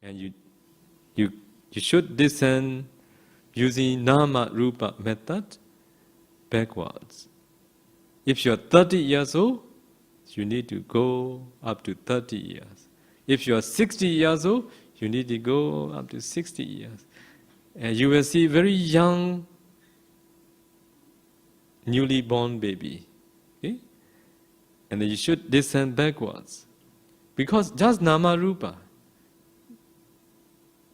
And you should descend using Nama Rupa method backwards. If you're 30 years old, you need to go up to 30 years. If you are 60 years old, you need to go up to 60 years. And you will see very young, newly born baby. Okay? And then you should descend backwards. Because just Nama Rupa.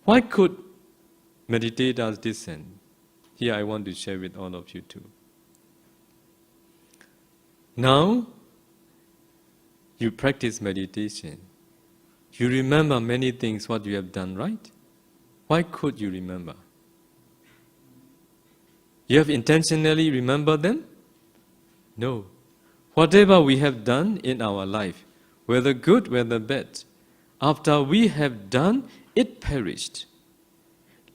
Why could meditators descend? Here I want to share with all of you too. Now, you practice meditation. You remember many things what you have done, right? Why could you remember? You have intentionally remembered them? No. Whatever we have done in our life, whether good, whether bad, after we have done, it perished,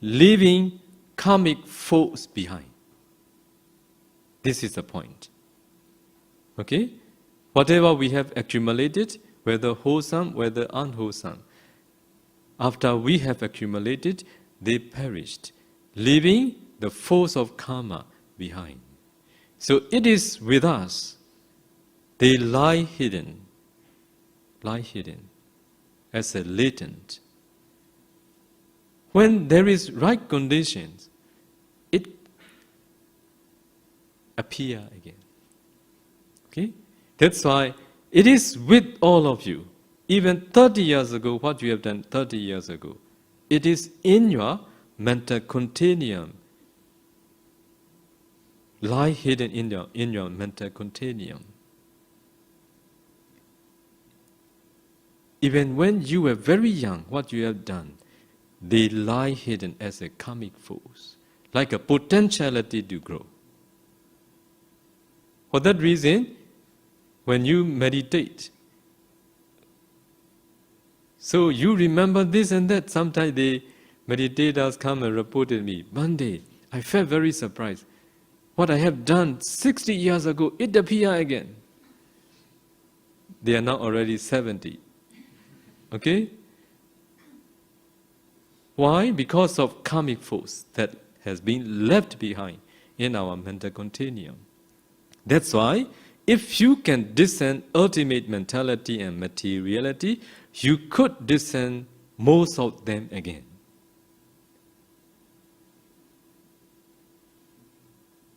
leaving karmic force behind. This is the point. Okay? Whatever we have accumulated, whether wholesome, whether unwholesome, after we have accumulated, they perished, leaving the force of karma behind. So it is with us. They lie hidden as a latent. When there is right conditions, it appear again. Okay? That's why it is with all of you. Even 30 years ago, what you have done 30 years ago, it is in your mental continuum. Lie hidden in your mental continuum. Even when you were very young, what you have done, they lie hidden as a karmic force, like a potentiality to grow. For that reason, when you meditate, so you remember this and that. Sometimes the meditators come and report to me, one day, I felt very surprised. What I have done 60 years ago, it appeared again. They are now already 70. Okay? Why? Because of karmic force that has been left behind in our mental continuum. That's why, if you can discern ultimate mentality and materiality, you could discern most of them again.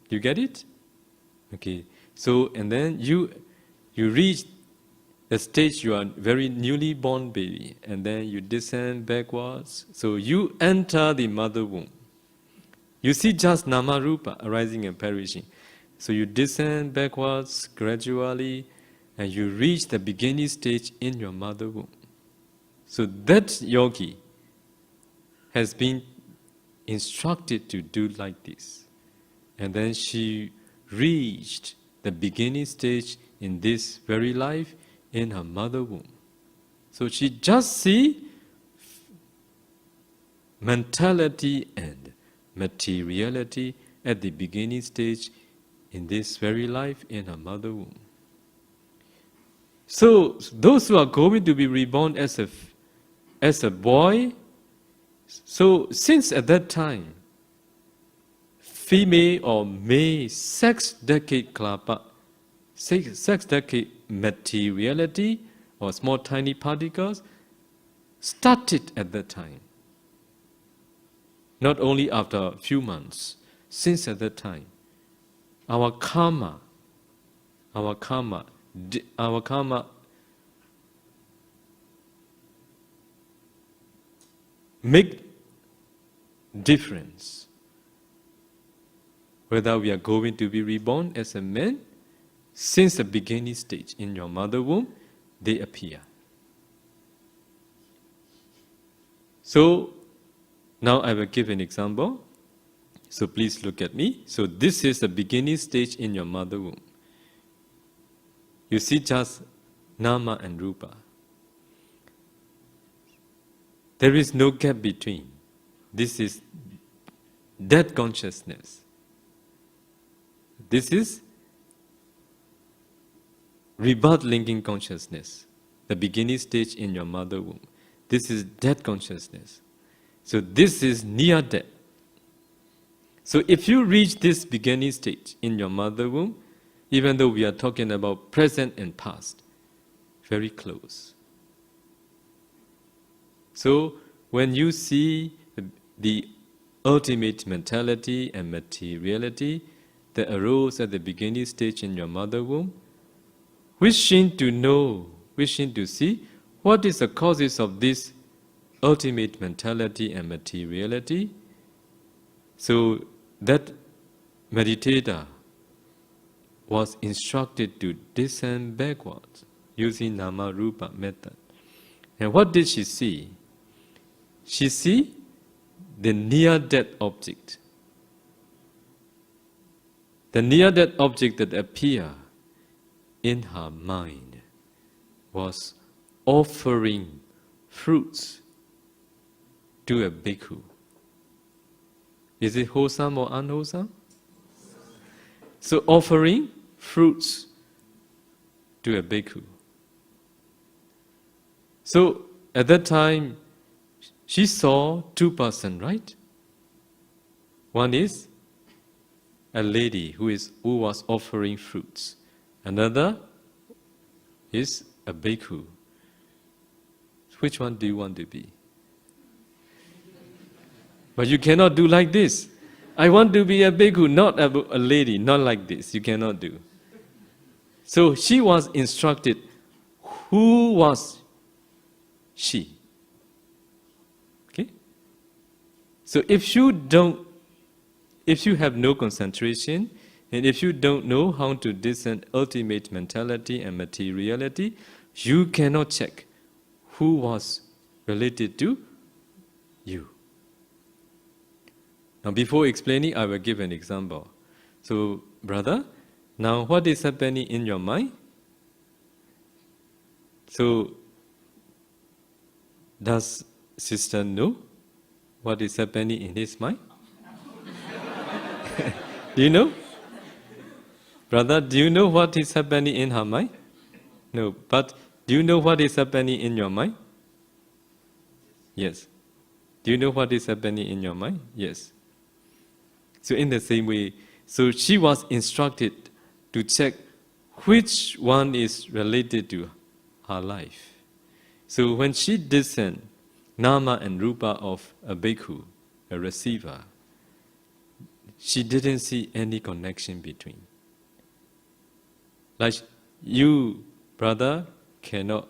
You get it? Okay. So, and then you reach the stage you are very newly born baby, and then you descend backwards. So you enter the mother womb. You see just Nama Rupa arising and perishing. So you descend backwards gradually, and you reach the beginning stage in your mother womb. So that yogi has been instructed to do like this. And then she reached the beginning stage in this very life in her mother womb. So she just see mentality and materiality at the beginning stage in this very life in her mother womb. So those who are going to be reborn as a boy, so since at that time, female or male sex decade klapa, sex decade materiality or small tiny particles started at that time. Not only after a few months, since at that time, our karma make difference. Whether we are going to be reborn as a man, since the beginning stage in your mother womb, they appear. So, now I will give an example. So please look at me. So this is the beginning stage in your mother womb. You see just Nama and Rupa. There is no gap between. This is that consciousness. This is rebirth linking consciousness, the beginning stage in your mother womb. This is death consciousness. So this is near death. So if you reach this beginning stage in your mother womb, even though we are talking about present and past, very close. So when you see the ultimate mentality and materiality that arose at the beginning stage in your mother womb, wishing to know, wishing to see what is the causes of this ultimate mentality and materiality, so that meditator was instructed to descend backwards using Nama Rupa method. And what did she see? She see the near-death object. The near-death object that appeared in her mind was offering fruits to a bhikkhu. Is it wholesome or unwholesome? So offering fruits to a bhikkhu. So at that time, she saw two persons, right? One is a lady who was offering fruits. Another is a bhikkhu. Which one do you want to be? But you cannot do like this. I want to be a bhikkhu, not a lady, not like this. You cannot do. So she was instructed. Who was she? Okay? So if you have no concentration, and if you don't know how to discern ultimate mentality and materiality, you cannot check who was related to you. Now before explaining, I will give an example. So, brother, now what is happening in your mind? So, does sister know what is happening in his mind? Do you know? Brother, do you know what is happening in her mind? No, but do you know what is happening in your mind? Yes. Do you know what is happening in your mind? Yes. So in the same way, so she was instructed to check which one is related to her life. So when she discerned Nama and Rupa of a bhikkhu, a receiver, she didn't see any connection between. Like you, brother, cannot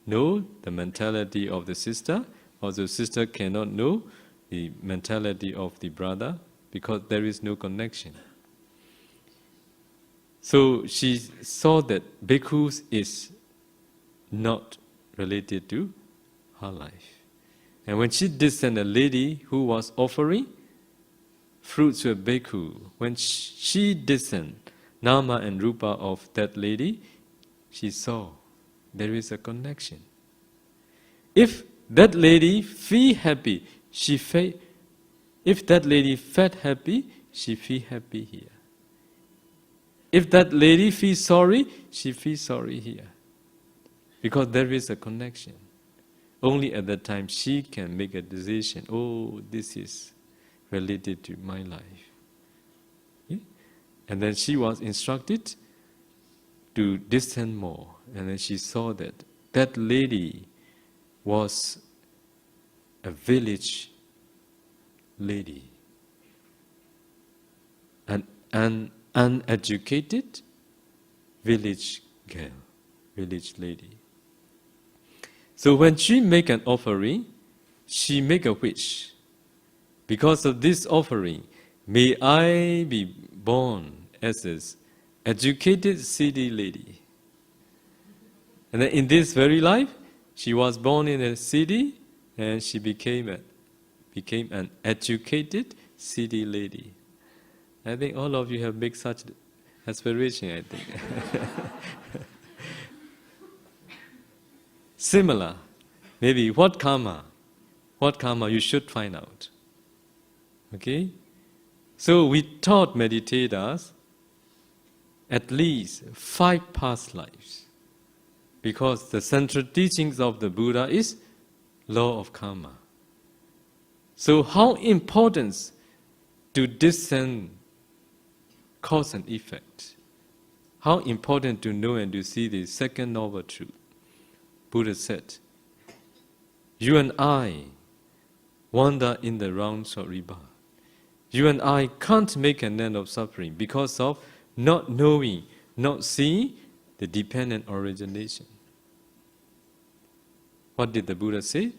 know the mentality of the sister, or the sister cannot know the mentality of the brother, because there is no connection. So she saw that bhikkhus is not related to her life. And when she discerned a lady who was offering fruits to a bhikkhu, when she discerned Nama and Rupa of that lady, she saw there is a connection. If that lady feel happy, if that lady felt happy, she feel happy here. If that lady feels sorry, she feels sorry here. Because there is a connection. Only at that time she can make a decision, oh, this is related to my life. Okay? And then she was instructed to discern more. And then she saw that that lady was a village lady, an uneducated village girl, village lady. So when she make an offering, she make a wish. Because of this offering, may I be born as an educated city lady. And then in this very life, she was born in a city and she became an educated city lady. I think all of you have made such aspiration, I think. Similar, maybe what karma you should find out. Okay? So we taught meditators at least 5 past lives. Because the central teachings of the Buddha is law of karma. So how important to discern cause and effect? How important to know and to see the second noble truth? Buddha said, you and I wander in the rounds of rebirth. You and I can't make an end of suffering because of not knowing, not seeing the dependent origination. What did the Buddha say?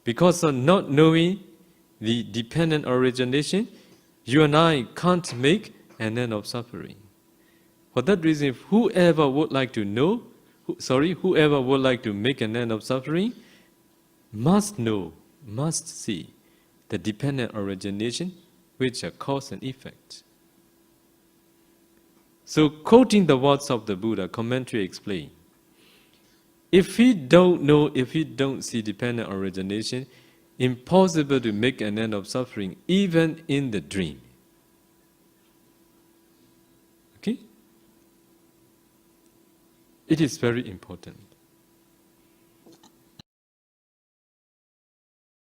Because of not knowing the dependent origination, you and I can't make an end of suffering. For that reason, whoever would like to know, whoever would like to make an end of suffering, must know, must see the dependent origination, which are cause and effect. So, quoting the words of the Buddha, commentary explain, if we don't know, if we don't see dependent origination, impossible to make an end of suffering, even in the dream. Okay? It is very important.